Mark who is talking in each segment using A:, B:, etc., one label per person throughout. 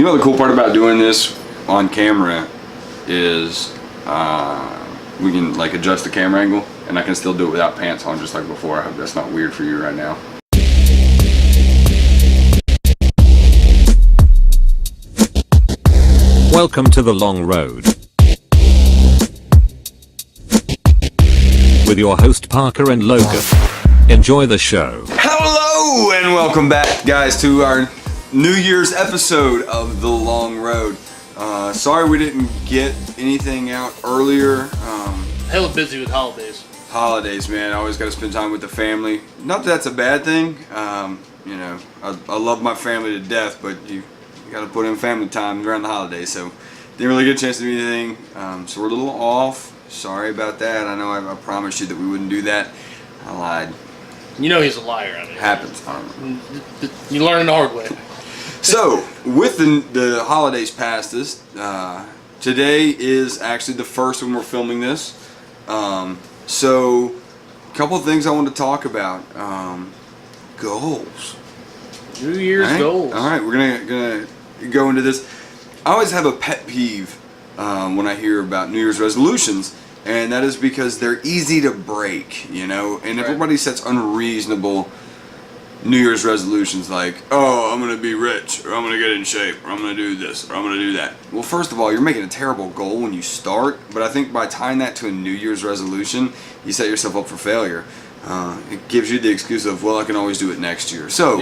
A: You know the cool part about doing this on camera is we can like adjust the camera angle, and I can still do it without pants on just like before. I hope that's not weird for you right now.
B: Welcome to the long road with your host Parker and Logan. Enjoy the show.
A: Hello and welcome back, guys, to our New Year's episode of The Long Road. Sorry we didn't get anything out earlier.
C: Hella busy with holidays.
A: Holidays, man. I always got to spend time with the family. Not that that's a bad thing. You know, I love my family to death, but you got to put in family time around the holidays. So didn't really get a chance to do anything. So we're a little off. Sorry about that. I know I promised you that we wouldn't do that. I lied.
C: You know he's a liar. I mean,
A: happens.
C: You learn the hard way.
A: So, with the holidays past us, today is actually the first when we're filming this. So, a couple of things I want to talk about. Goals.
C: New Year's goals.
A: All right, we're gonna go into this. I always have a pet peeve when I hear about New Year's resolutions, and that is because they're easy to break, you know. And everybody sets unreasonable New Year's resolutions like, oh, I'm going to be rich, or I'm going to get in shape, or I'm going to do this, or I'm going to do that. Well, first of all, you're making a terrible goal when you start, but I think by tying that to a New Year's resolution, you set yourself up for failure. It gives you the excuse of, well, I can always do it next year. So,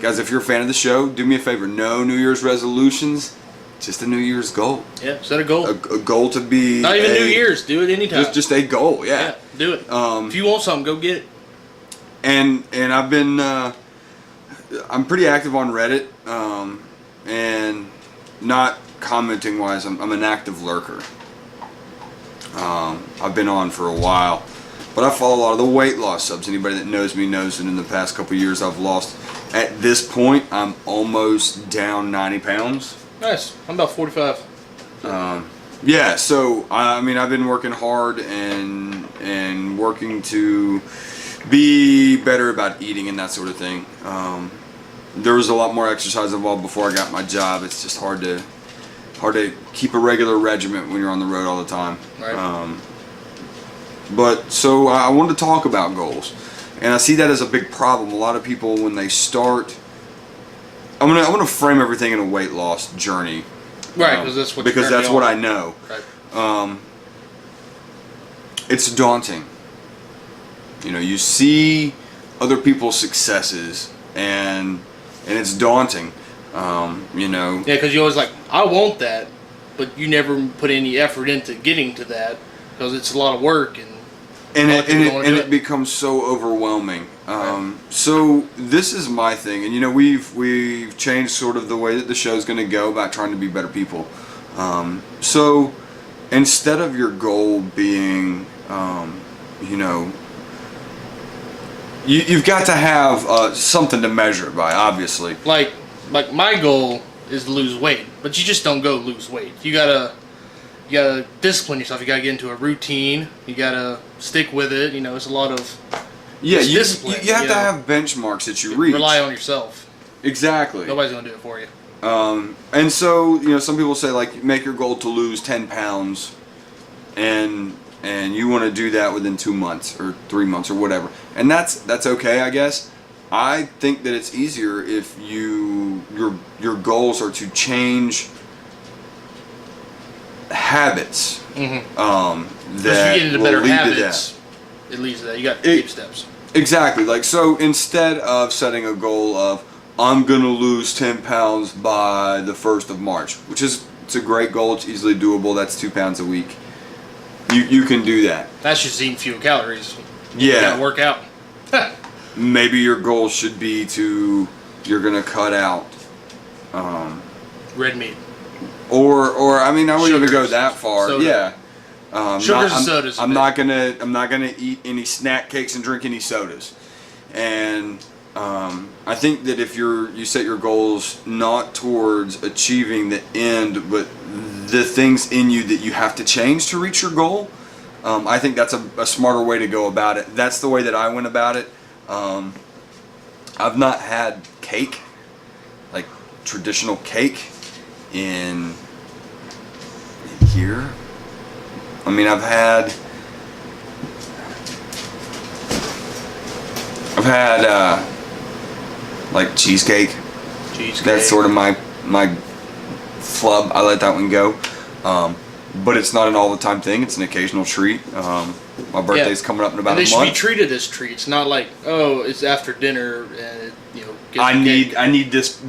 A: guys, if you're a fan of the show, do me a favor, no New Year's resolutions, just a New Year's goal.
C: Yeah, set a goal.
A: A goal to be...
C: Not even New Year's, do it anytime.
A: Just a goal,
C: Yeah, do it. If you want something, go get it.
A: And I've been, I'm pretty active on Reddit, and not commenting wise, I'm an active lurker. I've been on for a while, but I follow a lot of the weight loss subs. Anybody that knows me knows that in the past couple of years I've lost, at this point, I'm almost down 90 pounds.
C: Nice. I'm about 45.
A: Yeah, so, I mean, I've been working hard and working to be better about eating and that sort of thing. There was a lot more exercise involved before I got my job. It's just hard to keep a regular regimen when you're on the road all the time.
C: Right.
A: But so I wanted to talk about goals, and I see that as a big problem. A lot of people, when they start, I'm gonna frame everything in a weight loss journey.
C: Right, because that's
A: what I know.
C: Right.
A: It's daunting. You know, you see other people's successes, and it's daunting. You know.
C: Yeah, because you always like, I want that, but you never put any effort into getting to that because it's a lot of work and
A: it becomes so overwhelming. So this is my thing, and you know, we've changed sort of the way that the show's going to go about trying to be better people. So instead of your goal being, you know, you've got to have something to measure it by, obviously.
C: Like my goal is to lose weight, but you just don't go lose weight. You gotta discipline yourself. You gotta get into a routine. You gotta stick with it. You know, it's a lot of discipline.
A: You have to have benchmarks that you reach.
C: Rely on yourself.
A: Exactly.
C: Nobody's gonna do it for you.
A: And so, you know, some people say like make your goal to lose 10 pounds, and you want to do that within 2 months or 3 months or whatever, and that's okay, I guess. I think that it's easier if your goals are to change habits.
C: Mm-hmm.
A: That
C: you get into
A: will
C: better
A: lead
C: habits,
A: to that.
C: It leads to that. You got baby steps.
A: Exactly. Like, so instead of setting a goal of I'm gonna lose 10 pounds by the 1st of March, which it's a great goal. It's easily doable. That's 2 pounds a week. You can do that.
C: That's just eating fewer calories.
A: Yeah.
C: You gotta work out.
A: Maybe your goal should be you're gonna cut out
C: red meat.
A: Or I mean, I wouldn't even go
C: Sugars.
A: that far.
C: Soda.
A: Yeah.
C: Sugars and sodas.
A: I'm not gonna eat any snack cakes and drink any sodas. And I think that if you set your goals not towards achieving the end, but the things in you that you have to change to reach your goal, I think that's a smarter way to go about it. That's the way that I went about it. I've not had cake, like traditional cake, in here. I mean, I've had like cheesecake. That's sort of my flub. I let that one go. But it's not an all the time thing. It's an occasional treat. My birthday's coming up in about a month.
C: They should be treated as treats, not like, oh, it's after dinner and
A: I need this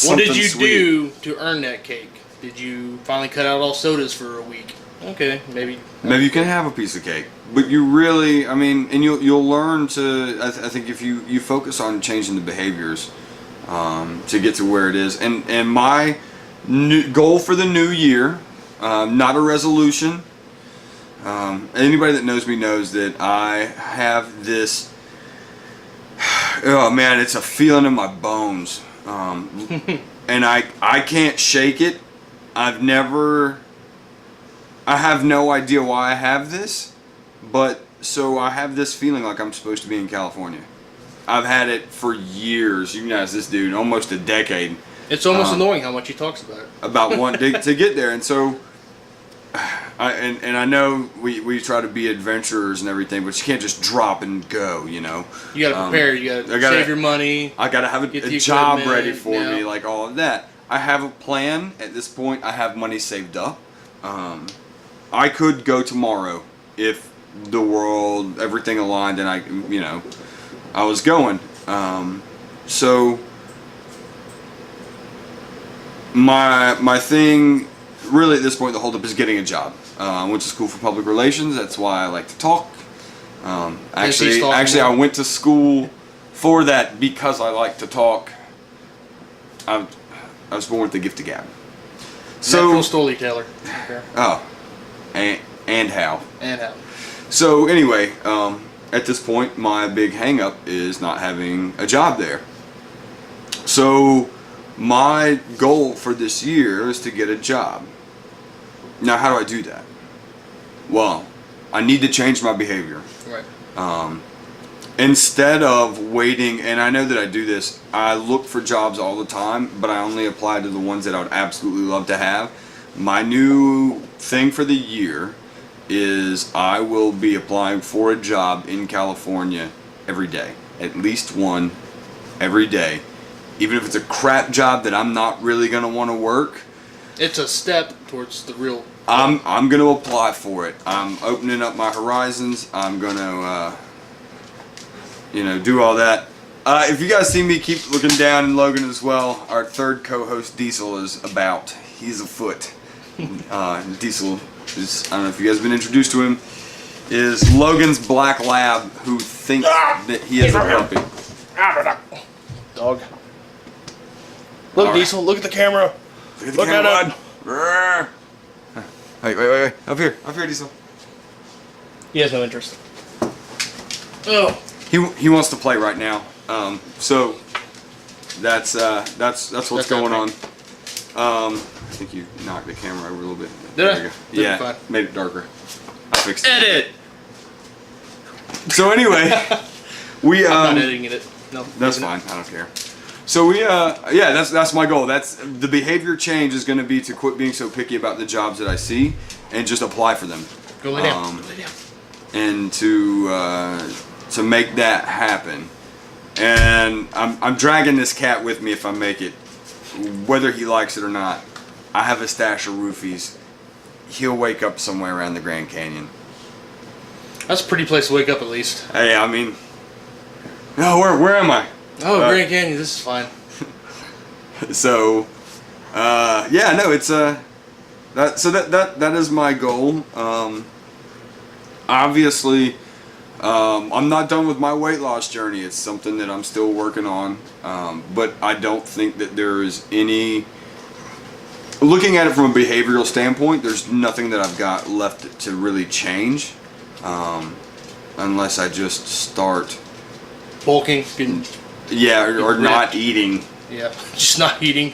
C: What did you
A: sweet.
C: do to earn that cake? Did you finally cut out all sodas for a week? Okay, maybe
A: you can have a piece of cake, but you really, I mean, and you'll learn to. I think if you focus on changing the behaviors to get to where it is, and my goal for the new year, not a resolution. Anybody that knows me knows that I have this. Oh man, it's a feeling in my bones, and I can't shake it. I have no idea why I have this, but so I have this feeling like I'm supposed to be in California. I've had it for years. You guys, this dude, almost a decade.
C: It's almost annoying how much he talks about it.
A: About wanting to get there, and so. I know we try to be adventurers and everything, but you can't just drop and go, You gotta
C: prepare, you gotta save your money.
A: I gotta have a job ready for me, like all of that. I have a plan at this point. I have money saved up. I could go tomorrow if the world, everything aligned and I was going. So my thing really at this point, the holdup is getting a job. I went to school for public relations. That's why I like to talk. Actually, I went to school for that because I like to talk. I was born with the gift of gab. So
C: natural storyteller. Okay.
A: Oh, and how?
C: And how?
A: So anyway, at this point, my big hang up is not having a job there. So my goal for this year is to get a job. Now, how do I do that? Well, I need to change my behavior.
C: Right.
A: Instead of waiting, and I know that I do this, I look for jobs all the time, but I only apply to the ones that I would absolutely love to have. My new thing for the year is I will be applying for a job in California every day. At least one every day. Even if it's a crap job that I'm not really going to want to work.
C: It's a step towards the real.
A: I'm going to apply for it. I'm opening up my horizons. I'm going to, do all that. If you guys see me, keep looking down, and Logan as well. Our third co-host, Diesel, is about. He's afoot. Diesel is, I don't know if you guys have been introduced to him, is Logan's black lab who thinks that he is a puppy.
C: Dog. Look, Diesel, look at the camera.
A: Look at it. Wait. Up here, Diesel.
C: He has no interest. Oh.
A: He wants to play right now. So that's what's going on. I think you knocked the camera over a little bit.
C: Did I?
A: Yeah, made it darker. I fixed it.
C: Edit.
A: So anyway, we
C: I'm not editing it. No.
A: That's fine. I don't care. So we that's my goal. That's the behavior change is going to be to quit being so picky about the jobs that I see and just apply for them.
C: Go lay down. Go lay down.
A: And to make that happen. And I'm dragging this cat with me if I make it, whether he likes it or not. I have a stash of Roofies. He'll wake up somewhere around the Grand Canyon.
C: That's a pretty place to wake up, at least.
A: Hey, I mean, no, where am I?
C: Oh, Grand Canyon. This is fine.
A: So, it's that is my goal. Obviously, I'm not done with my weight loss journey. It's something that I'm still working on. But I don't think that there is any. Looking at it from a behavioral standpoint, there's nothing that I've got left to really change, unless I just start
C: bulking.
A: Or not eating.
C: Yeah, just not eating.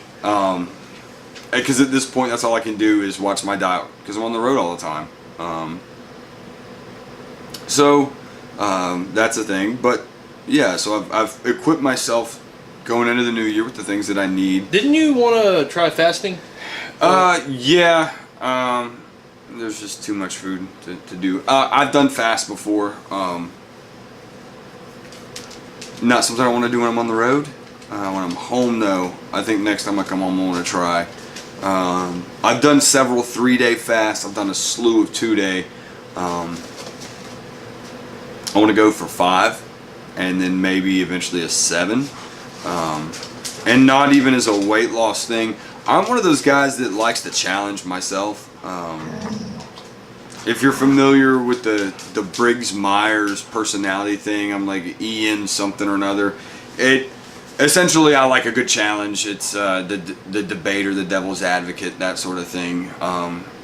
A: Because at this point, that's all I can do is watch my diet because I'm on the road all the time. That's a thing. But yeah, so I've equipped myself going into the new year with the things that I need.
C: Didn't you want to try fasting?
A: Yeah. There's just too much food to do. I've done fast before. Not something I want to do when I'm on the road. When I'm home, though, I think next time I come home, I want to try. I've done several 3-day fasts. I've done a slew of 2-day. I want to go for 5, and then maybe eventually a 7. And not even as a weight loss thing. I'm one of those guys that likes to challenge myself. If you're familiar with the Briggs-Myers personality thing, I'm like Ian something or another. Essentially, I like a good challenge. It's the debater, the devil's advocate, that sort of thing.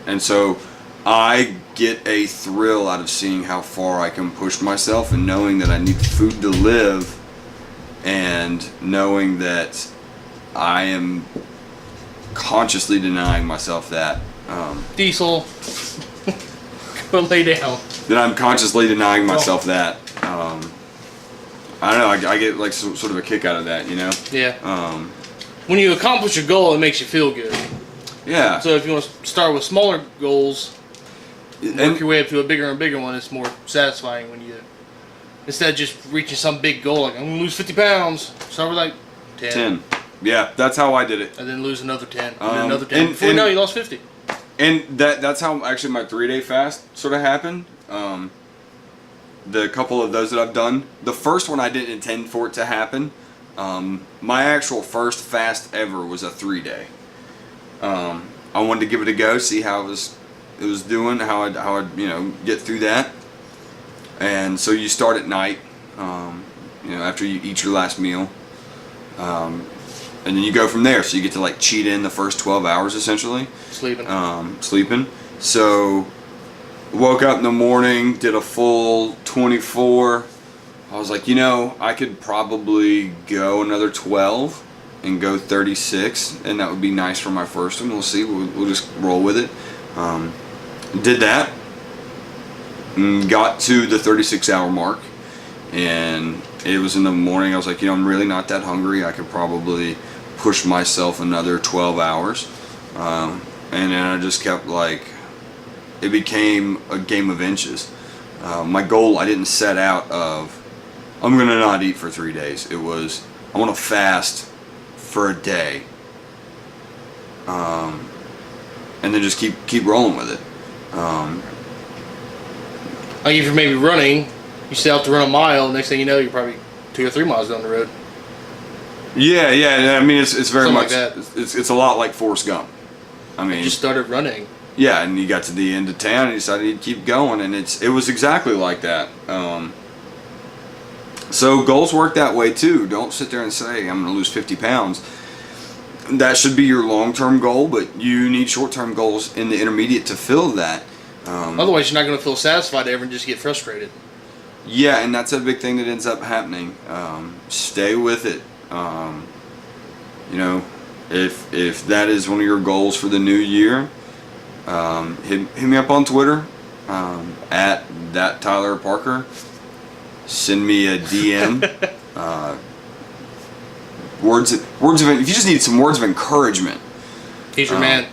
A: And so I get a thrill out of seeing how far I can push myself and knowing that I need food to live and knowing that I am consciously denying myself that.
C: Diesel, go lay down.
A: That I'm consciously denying myself that. I don't know, I get like sort of a kick out of that, you know?
C: Yeah. When you accomplish a goal, it makes you feel good.
A: Yeah.
C: So if you want to start with smaller goals, work your way up to a bigger and bigger one, it's more satisfying when you, instead of just reaching some big goal, like I'm going to lose 50 pounds, start with like 10.
A: Yeah, that's how I did it.
C: And then lose another 10, and then another 10. Before you lost 50.
A: And that's how actually my 3-day fast sort of happened. The couple of those that I've done, the first one I didn't intend for it to happen. My actual first fast ever was a 3-day. I wanted to give it a go, see how it was doing, how I'd get through that. And so you start at night, after you eat your last meal, and then you go from there. So you get to like cheat in the first 12 hours essentially. Sleeping. So woke up in the morning, did a full 24. I was like, I could probably go another 12 and go 36, and that would be nice for my first one. We'll see. We'll just roll with it. Did that. And got to the 36-hour mark, and it was in the morning. I was like, I'm really not that hungry. I could probably push myself another 12 hours. And then I just kept it became a game of inches. My goal, I didn't set out of, I'm going to not eat for 3 days. It was, I want to fast for a day. And then just keep rolling with it.
C: Like if you're maybe running, you set out to run a mile, next thing you know, you're probably 2 or 3 miles down the road.
A: Yeah. I mean, it's very
C: Something
A: much,
C: like that.
A: it's a lot like Forrest Gump. I mean,
C: You just started running.
A: yeah, and you got to the end of town and you decided you'd keep going, and it was exactly like that. So goals work that way too. Don't sit there and say, I'm going to lose 50 pounds. That should be your long-term goal, but you need short-term goals in the intermediate to fill that.
C: Otherwise, you're not going to feel satisfied ever and just get frustrated.
A: Yeah, and that's a big thing that ends up happening. Stay with it. If that is one of your goals for the new year, hit me up on Twitter at that Tyler Parker. Send me a DM. If you just need some words of encouragement,
C: He's your man.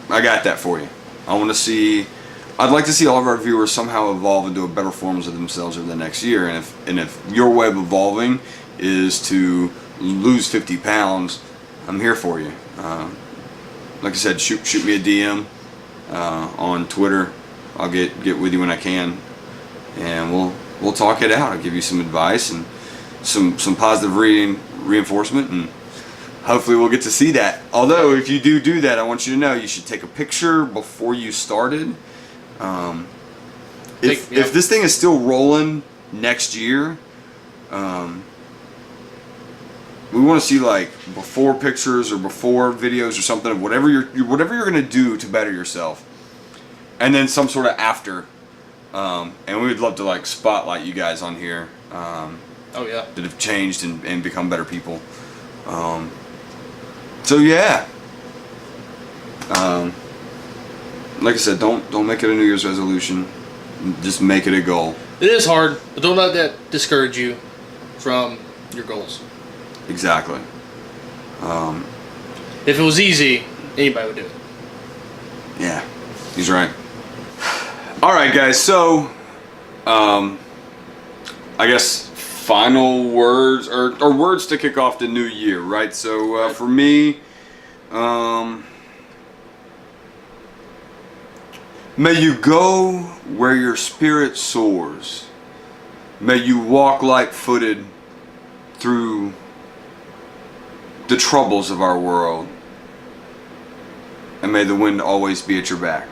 A: I got that for you. I'd like to see all of our viewers somehow evolve into a better forms of themselves over the next year. And if your way of evolving is to lose 50 pounds, I'm here for you. Like I said, shoot me a DM on Twitter. I'll get with you when I can, and we'll talk it out. I'll give you some advice and some positive reinforcement, and hopefully we'll get to see that. Although if you do that, I want you to know you should take a picture before you started. If this thing is still rolling next year, we want to see before pictures or before videos or something of whatever you're going to do to better yourself, and then some sort of after. And we would love to spotlight you guys on here.
C: Oh yeah.
A: That have changed and become better people. So yeah. Like I said, don't make it a New Year's resolution. Just make it a goal.
C: It is hard, but don't let that discourage you from your goals.
A: Exactly.
C: If it was easy, Anybody would do it.
A: Yeah, he's right. All right, guys. So, I guess final words or words to kick off the new year, right? So for me, may you go where your spirit soars. May you walk light-footed through the troubles of our world. And may the wind always be at your back.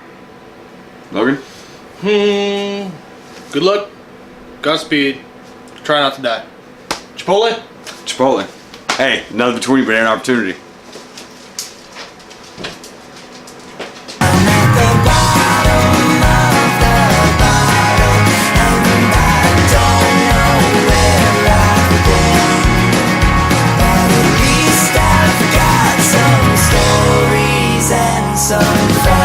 A: Logan?
C: Good luck. Godspeed. Try not to die. Chipotle?
A: Chipotle. Hey, another between banana opportunity.
D: Some